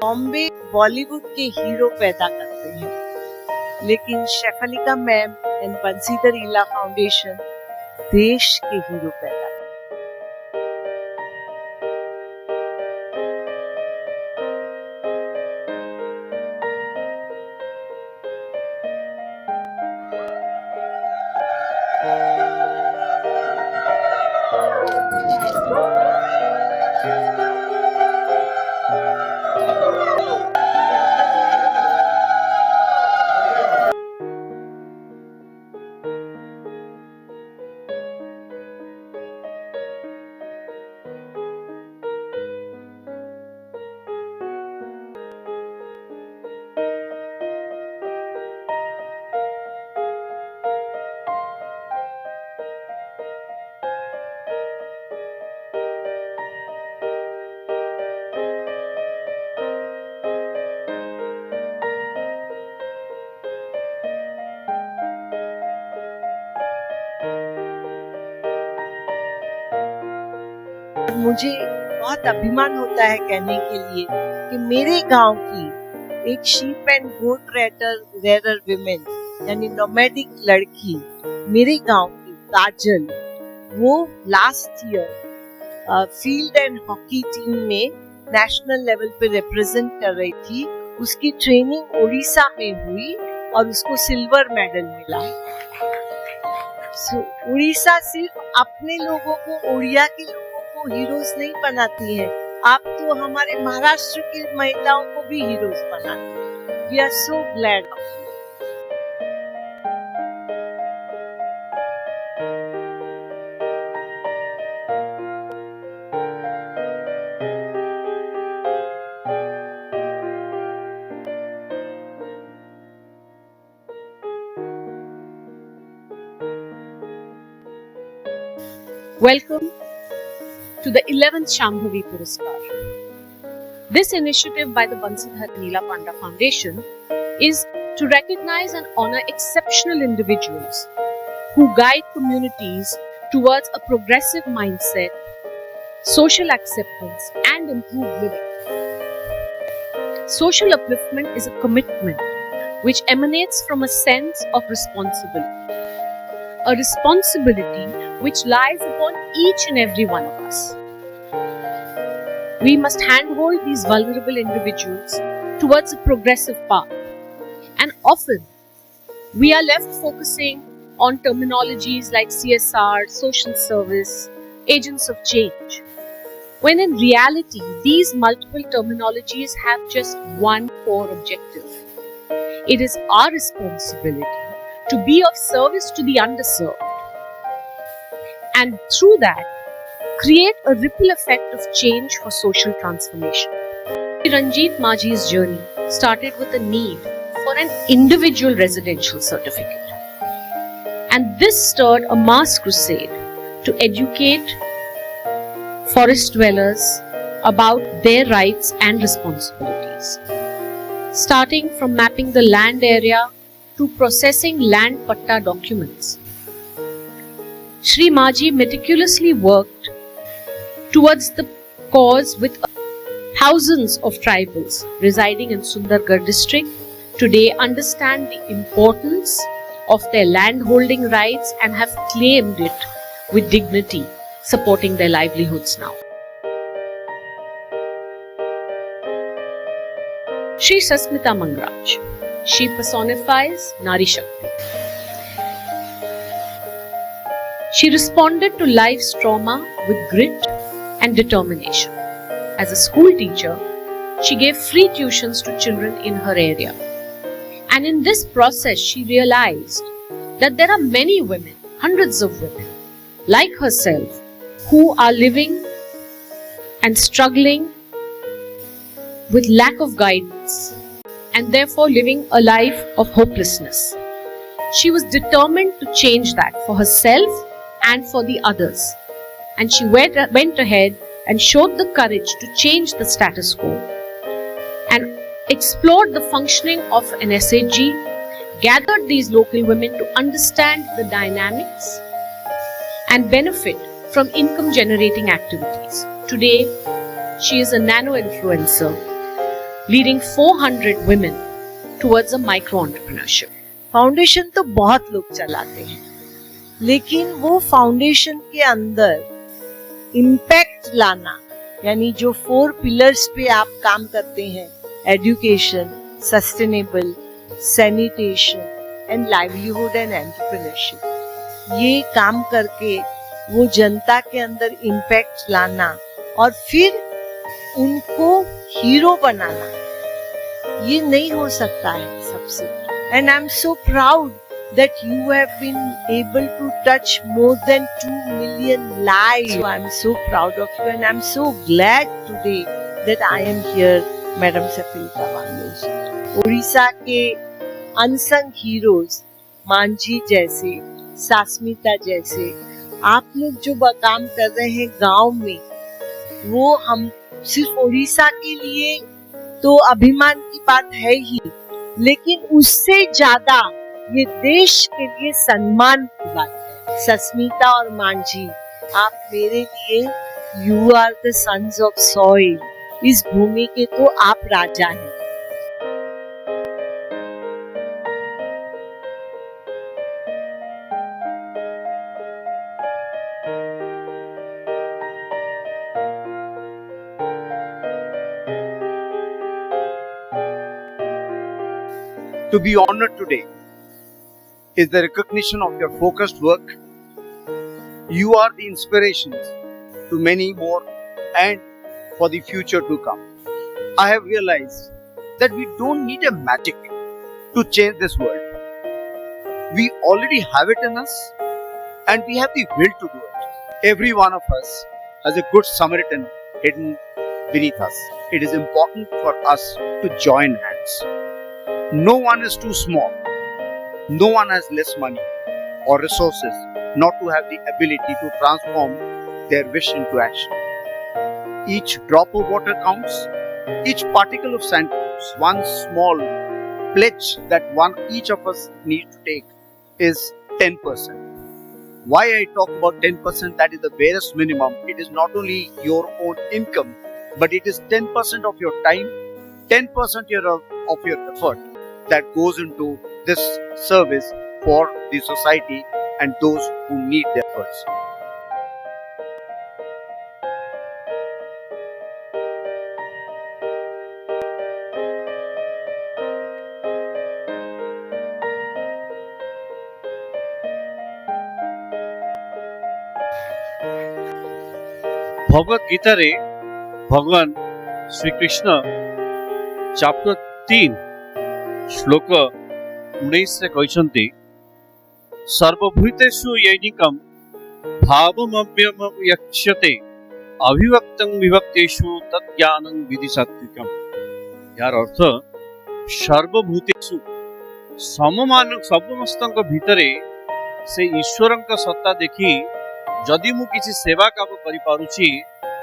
बॉम्बे बॉलीवुड के हीरो पैदा करते हैं, लेकिन शेफालिका मैम एंड बंसीधर इला फाउंडेशन देश के हीरो पैदा करते हैं। मुझे बहुत अभिमान होता है कहने के लिए कि मेरे गांव की एक sheep and goat rearer women यानी नोमैडिक लड़की, मेरे गांव की काजल, वो last year field and hockey team में नेशनल लेवल पे रिप्रेजेंट कर रही थी। उसकी ट्रेनिंग उड़ीसा में हुई और उसको सिल्वर मेडल मिला। उड़ीसा सिर्फ अपने लोगों को, उड़िया के लोगों को हीरोज नहीं बनाती है, आप तो हमारे महाराष्ट्र की महिलाओं को भी हीरोज बनाती है। We are so glad. Welcome to the 11th Shambhavi Puraskar. This initiative by the Bansidhar Neela Panda Foundation is to recognize and honor exceptional individuals who guide communities towards a progressive mindset, social acceptance, and improved living. Social upliftment is a commitment which emanates from a sense of responsibility. A responsibility which lies upon each and every one of us. We must handhold these vulnerable individuals towards a progressive path. And often, we are left focusing on terminologies like CSR, social service, agents of change. When in reality, these multiple terminologies have just one core objective. It is our responsibility to be of service to the underserved, and through that, create a ripple effect of change for social transformation. Ranjit Majhi's journey started with a need for an individual residential certificate. And this stirred a mass crusade to educate forest dwellers about their rights and responsibilities. Starting from mapping the land area to processing land patta documents, Shri Majhi meticulously worked towards the cause with thousands of tribals residing in Sundargarh district today understand the importance of their landholding rights and have claimed it with dignity, supporting their livelihoods now. Shri Sasmita Mangraj, she personifies Nari Shakti. She responded to life's trauma with grit and determination. As a school teacher, she gave free tuitions to children in her area. And in this process, she realized that there are many women, hundreds of women, like herself, who are living and struggling with lack of guidance and therefore living a life of hopelessness. She was determined to change that for herself and for the others. And she went ahead and showed the courage to change the status quo and explored the functioning of an SHG, gathered these local women to understand the dynamics and benefit from income generating activities. Today, she is a nano influencer leading 400 women towards a micro-entrepreneurship. Foundation तो बहुत लोग चलाते हैं, लेकिन वो foundation के अंदर impact लाना, यानी जो 4 पिलर्स पे आप काम करते हैं, education, sustainable, sanitation and livelihood and entrepreneurship, ये काम करके वो जनता के अंदर इम्पैक्ट लाना और फिर उनको हीरो बनाना, ये नहीं हो सकता है सबसे. And I am so proud that you have been able to touch more than 2 million lives. So I'm so proud of you and I'm so glad today that I am here, Madam Safilka Bangoji. Odisha के unsung heroes, Manjhi जैसे, सास्मिता जैसे, आप लोग जो काम कर रहे हैं गांव में, वो हम सिर्फ ओडिशा के लिए तो अभिमान की बात है ही, लेकिन उससे ज्यादा ये देश के लिए सम्मान की बात है. सस्मिता और मांझी, आप मेरे लिए you are the sons of soil. इस भूमि के तो आप राजा हैं. To be honored today is the recognition of your focused work. You are the inspirations to many more and for the future to come. I have realized that we don't need a magic to change this world. We already have it in us and we have the will to do it. Every one of us has a good Samaritan hidden beneath us. It is important for us to join hands. No one is too small. No one has less money or resources not to have the ability to transform their wish into action. Each drop of water counts. Each particle of sand counts. One small pledge that each of us needs to take is 10%. Why I talk about 10%? That is the barest minimum. It is not only your own income, but it is 10% of your time, 10% of your effort that goes into this service for the society and those who need the efforts. Bhagavad Gita रे भगवान Shri Krishna chapter 3 श्लोक 19 रे कहते सर्वभूतेषु यैनिकं भावमव्यमव्यक्ष्यते अभिव्यक्तं विभक्तेषु तज्ज्ञानं विधिसात्विकम्. यार अर्थ सर्वभूतेषु समस्तक भितरे से ईश्वरंक सत्ता देखी जदि मु किसी सेवा काम करि पारुछि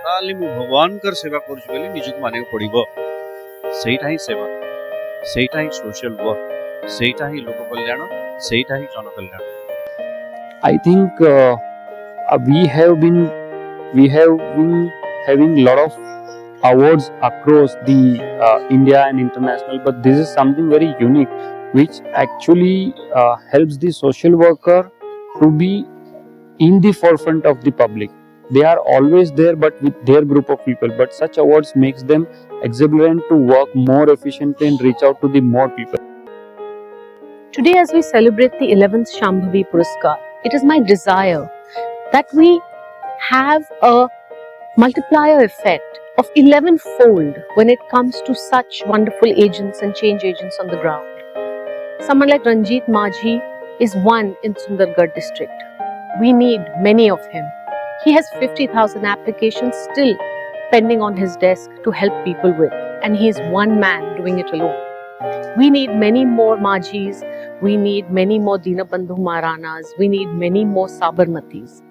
ताले मु भगवान कर सेवा करूछि बोली निजक माने पड़िबो. सेटा ही सेवा, सेटा ही सोशल वर्क, सेटा ही लोक कल्याण, सेटा ही जन कल्याण. I think we have been having a lot of awards across the India and international, but this is something very unique which actually helps the social worker to be in the forefront of the public. They are always there but with their group of people, but such awards makes them exhilarant to work more efficiently and reach out to the more people. Today, as we celebrate the 11th Shambhavi Puraskar, it is my desire that we have a multiplier effect of 11-fold when it comes to such wonderful agents and change agents on the ground. Someone like Ranjit Majhi is one in Sundargarh district. We need many of him. He has 50,000 applications still pending on his desk to help people with, and he is one man doing it alone. We need many more Majhis, we need many more Dinabandhu Maharanas, we need many more Sabarmatis,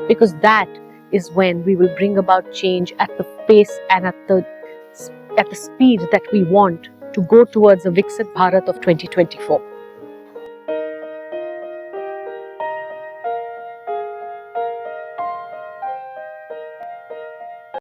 because that is when we will bring about change at the pace and at the speed that we want to go towards a Viksit Bharat of 2024.